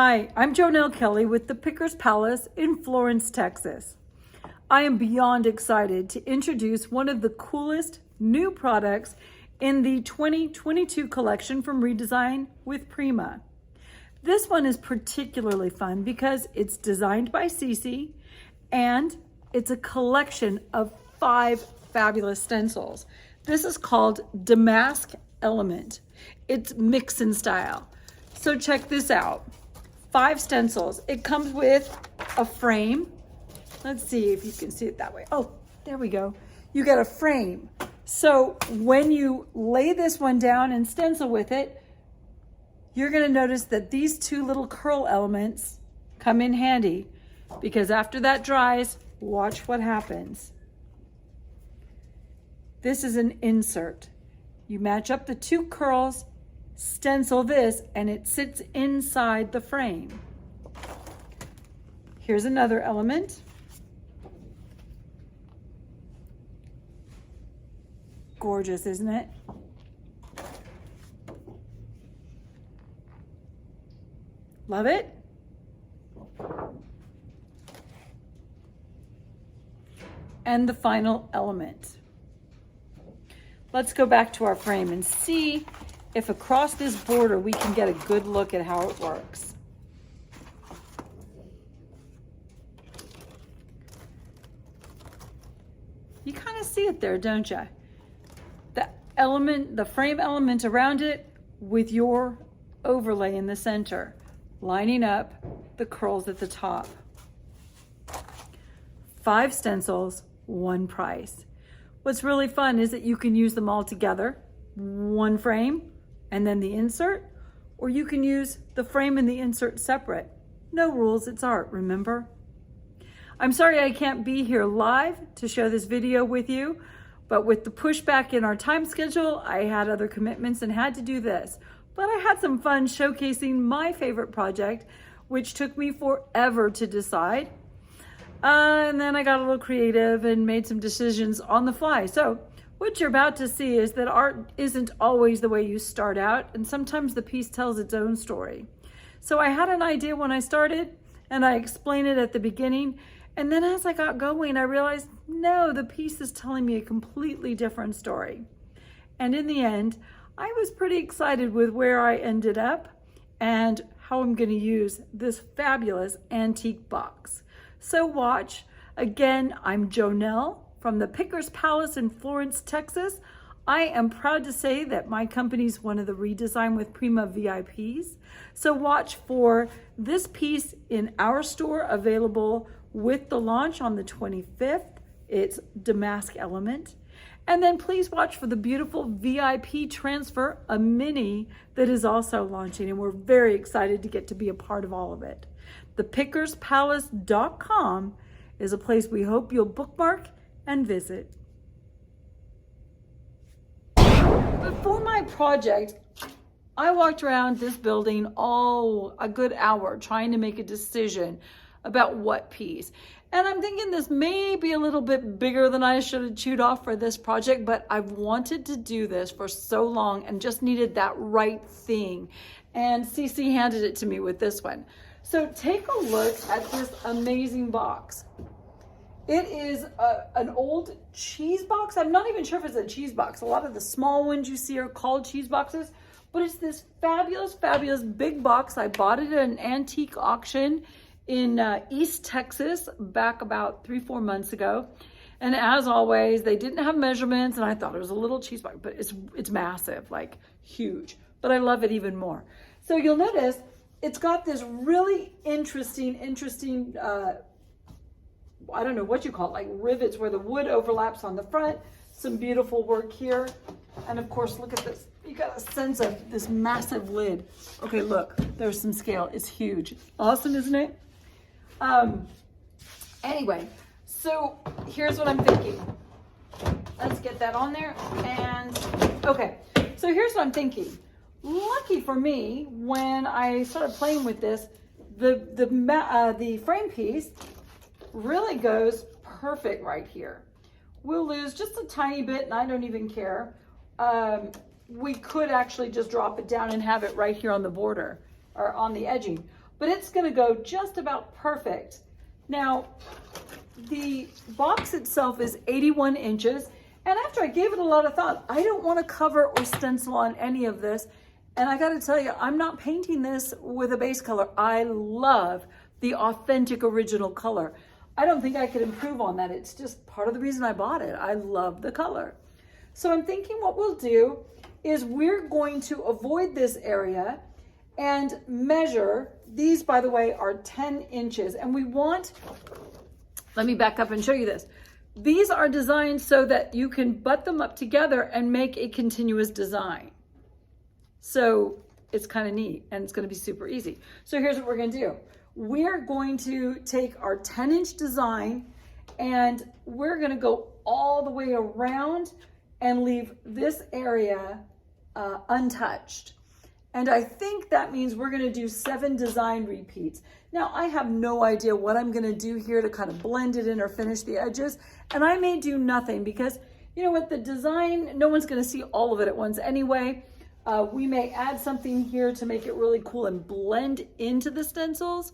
Hi, I'm Jonelle Kelly with the Pickers Palace in Florence, Texas. I am beyond excited to introduce one of the coolest new products in the 2022 collection from ReDesign with Prima. This one is particularly fun because it's designed by Cece and it's a collection of 5 fabulous stencils. This is called Damask Element. It's mix and style. So check this out. 5 stencils. It comes with a frame. Let's see if you can see it that way. Oh, there we go. You get a frame. So when you lay this one down and stencil with it, you're going to notice that these 2 little curl elements come in handy because after that dries, watch what happens. This is an insert. You match up the 2 curls, stencil this, and it sits inside the frame. Here's another element. Gorgeous, isn't it? Love it? And the final element. Let's go back to our frame and see if across this border we can get a good look at how it works. You kind of see it there, don't you? The element, the frame element around it with your overlay in the center, lining up the curls at the top. 5 stencils, 1 price. What's really fun is that you can use them all together, one frame and then the insert, or you can use the frame and the insert separate. No rules, it's art, remember? I'm sorry I can't be here live to share this video with you, but with the pushback in our time schedule, I had other commitments and had to do this. But I had some fun showcasing my favorite project, which took me forever to decide. And then I got a little creative and made some decisions on the fly. So what you're about to see is that art isn't always the way you start out, and sometimes the piece tells its own story. So I had an idea when I started, and I explained it at the beginning, and then as I got going, I realized, no, the piece is telling me a completely different story. And in the end, I was pretty excited with where I ended up and how I'm going to use this fabulous antique box. So watch. Again, I'm Jonelle from the Pickers Palace in Florence, Texas. I am proud to say that my company's one of the ReDesign with Prima VIPs. So watch for this piece in our store, available with the launch on the 25th. It's Damask Element. And then please watch for the beautiful VIP transfer, a mini that is also launching, and we're very excited to get to be a part of all of it. thepickerspalace.com is a place we hope you'll bookmark and visit. Before my project, I walked around this building a good hour trying to make a decision about what piece. And I'm thinking this may be a little bit bigger than I should have chewed off for this project, but I've wanted to do this for so long and just needed that right thing. And Cece handed it to me with this one. So take a look at this amazing box. It is an old cheese box. I'm not even sure if it's a cheese box. A lot of the small ones you see are called cheese boxes, but it's this fabulous, fabulous big box. I bought it at an antique auction in East Texas back about 3-4 months ago. And as always, they didn't have measurements and I thought it was a little cheese box, but it's massive, like huge, but I love it even more. So you'll notice it's got this really interesting, I don't know what you call it, like rivets where the wood overlaps on the front, some beautiful work here. And of course, look at this. You got a sense of this massive lid. Okay, look, there's some scale. It's huge. Awesome, isn't it? Anyway, so here's what I'm thinking. Let's get that on there. And okay, so here's what I'm thinking. Lucky for me, when I started playing with this, the frame piece really goes perfect right here. We'll lose just a tiny bit and I don't even care. We could actually just drop it down and have it right here on the border or on the edging. but it's gonna go just about perfect. Now, the box itself is 81 inches, and after I gave it a lot of thought, I don't wanna cover or stencil on any of this, and I gotta tell you, I'm not painting this with a base color. I love the authentic original color. I don't think I could improve on that. It's just part of the reason I bought it. I love the color. So I'm thinking what we'll do is we're going to avoid this area and measure. These, by the way, are 10 inches. And we want, let me back up and show you this. These are designed so that you can butt them up together and make a continuous design. So it's kind of neat and it's going to be super easy. So here's what we're going to do. We're going to take our 10-inch design and we're going to go all the way around and leave this area untouched. And I think that means we're going to do 7 design repeats. Now, I have no idea what I'm going to do here to kind of blend it in or finish the edges. And I may do nothing because, you know what, the design, no one's going to see all of it at once anyway. We may add something here to make it really cool and blend into the stencils.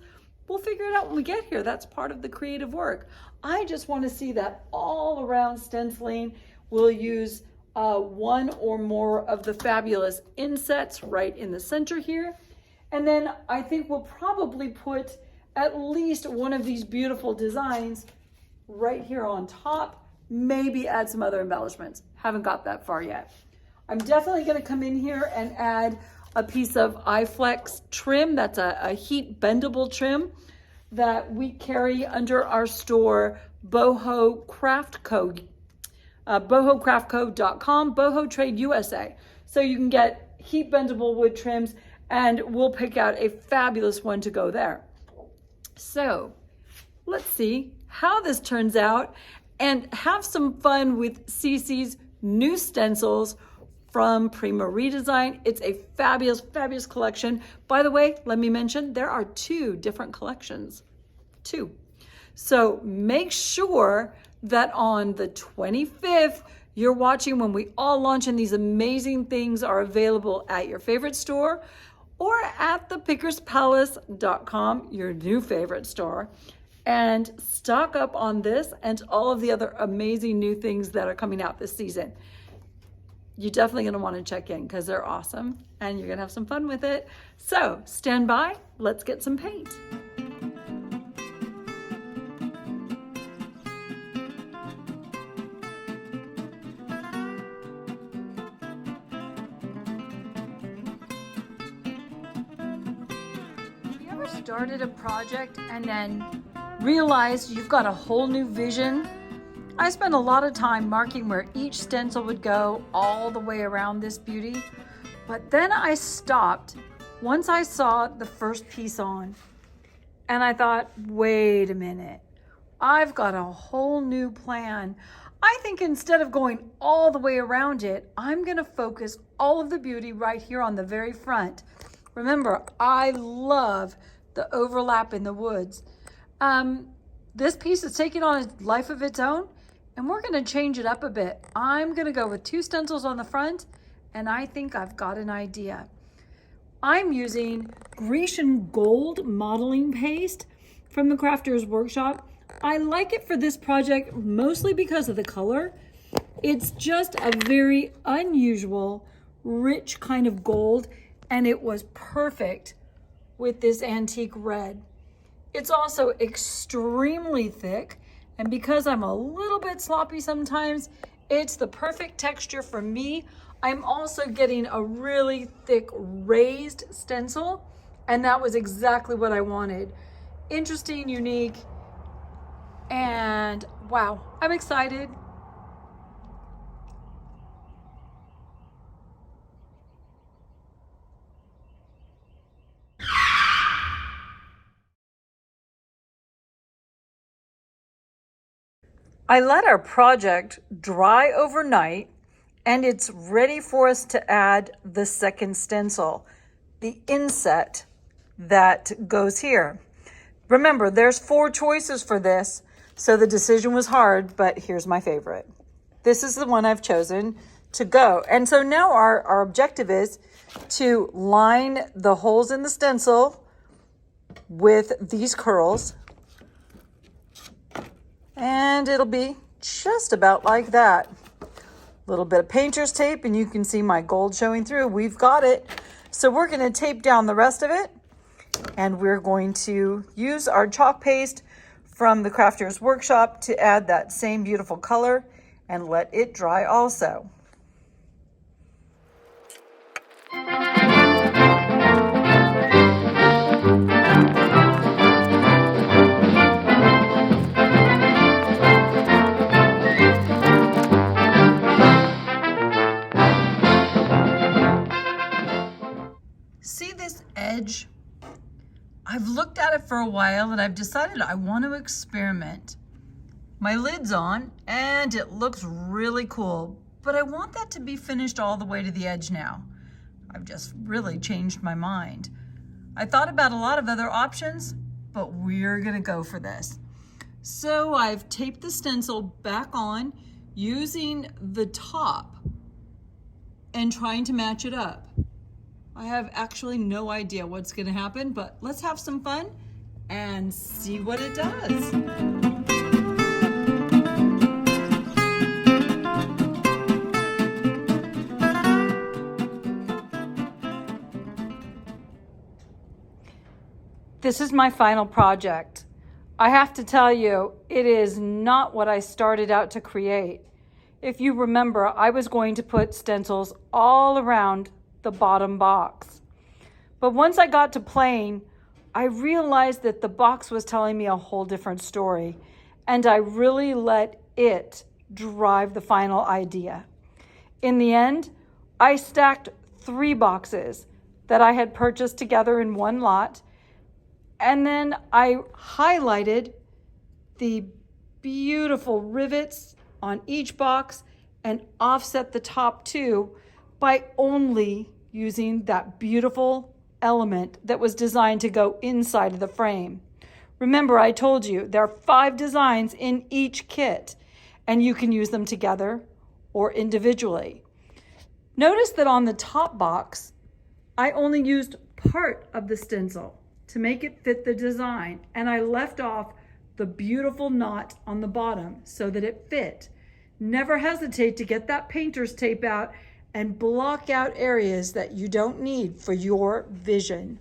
We'll figure it out when we get here. That's part of the creative work. I just want to see that all around stenciling. We'll use one or more of the fabulous insets right in the center here. And then I think we'll probably put at least one of these beautiful designs right here on top, maybe add some other embellishments. Haven't got that far yet. I'm definitely going to come in here and add a piece of iFlex trim. That's a heat bendable trim that we carry under our store, Boho Craft Co. BohoCraftCo.com, Boho Trade USA. So you can get heat bendable wood trims and we'll pick out a fabulous one to go there. So let's see how this turns out and have some fun with Cece's new stencils from Prima ReDesign. It's a fabulous, fabulous collection. By the way, let me mention, there are 2 different collections, 2. So make sure that on the 25th, you're watching when we all launch and these amazing things are available at your favorite store or at thepickerspalace.com, your new favorite store, and stock up on this and all of the other amazing new things that are coming out this season. You're definitely going to want to check in because they're awesome and you're going to have some fun with it. So stand by, let's get some paint. Started a project and then realized you've got a whole new vision. I spent a lot of time marking where each stencil would go all the way around this beauty, but then I stopped once I saw the first piece on and I thought, wait a minute, I've got a whole new plan. I think instead of going all the way around it, I'm going to focus all of the beauty right here on the very front. Remember, I love the overlap in the woods. This piece is taking on a life of its own and we're going to change it up a bit. I'm going to go with 2 stencils on the front and I think I've got an idea. I'm using Grecian Gold modeling paste from the Crafter's Workshop. I like it for this project mostly because of the color. It's just a very unusual, rich kind of gold and it was perfect with this antique red. It's also extremely thick, and because I'm a little bit sloppy sometimes, it's the perfect texture for me. I'm also getting a really thick raised stencil, and that was exactly what I wanted. Interesting, unique, and wow, I'm excited. I let our project dry overnight and it's ready for us to add the second stencil, the inset that goes here. Remember, there's 4 choices for this, so the decision was hard, but here's my favorite. This is the one I've chosen to go. And so now our objective is to line the holes in the stencil with these curls. And it'll be just about like that. A little bit of painter's tape and you can see my gold showing through. We've got it. So we're going to tape down the rest of it, and we're going to use our chalk paste from the Crafter's Workshop to add that same beautiful color and let it dry also. See this edge? I've looked at it for a while and I've decided I want to experiment. My lid's on and it looks really cool, but I want that to be finished all the way to the edge now. I've just really changed my mind. I thought about a lot of other options, but we're gonna go for this. So I've taped the stencil back on using the top and trying to match it up. I have actually no idea what's gonna happen, but let's have some fun and see what it does. This is my final project. I have to tell you, it is not what I started out to create. If you remember, I was going to put stencils all around the bottom box. But once I got to playing, I realized that the box was telling me a whole different story, and I really let it drive the final idea. In the end, I stacked 3 boxes that I had purchased together in one lot, and then I highlighted the beautiful rivets on each box and offset the top 2 by only using that beautiful element that was designed to go inside of the frame. Remember, I told you there are 5 designs in each kit, and you can use them together or individually. Notice that on the top box, I only used part of the stencil to make it fit the design, and I left off the beautiful knot on the bottom so that it fit. Never hesitate to get that painter's tape out and block out areas that you don't need for your vision.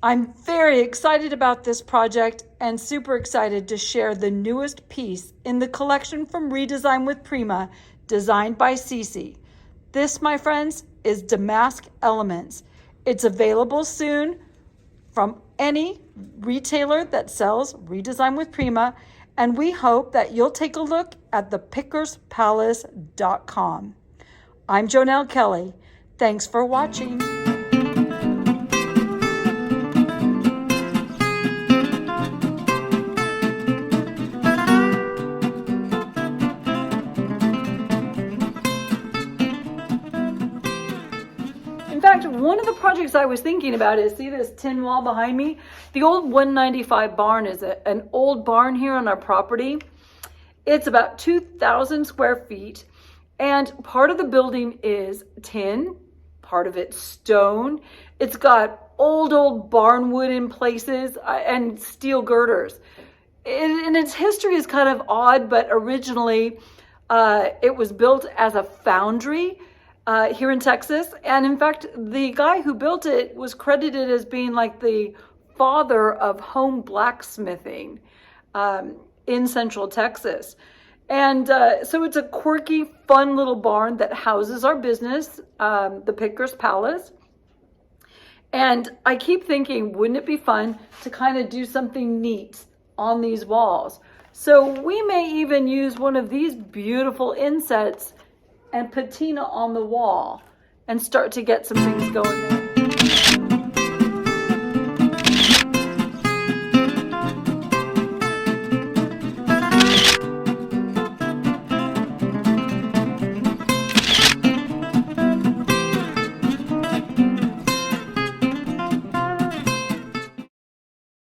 I'm very excited about this project and super excited to share the newest piece in the collection from ReDesign with Prima, designed by Cece. This, my friends, is Damask Elements. It's available soon from any retailer that sells ReDesign with Prima, and we hope that you'll take a look at thepickerspalace.com. I'm Jonelle Kelly. Thanks for watching. In fact, one of the projects I was thinking about is, see this tin wall behind me? The old 195 barn is an old barn here on our property. It's about 2,000 square feet, and part of the building is tin, part of it's stone. It's got old barn wood in places and steel girders. And its history is kind of odd, but originally it was built as a foundry here in Texas. And in fact, the guy who built it was credited as being like the father of home blacksmithing in Central Texas. And so it's a quirky, fun little barn that houses our business, the Picker's Palace. And I keep thinking, wouldn't it be fun to kind of do something neat on these walls? So we may even use one of these beautiful insets and patina on the wall and start to get some things going there.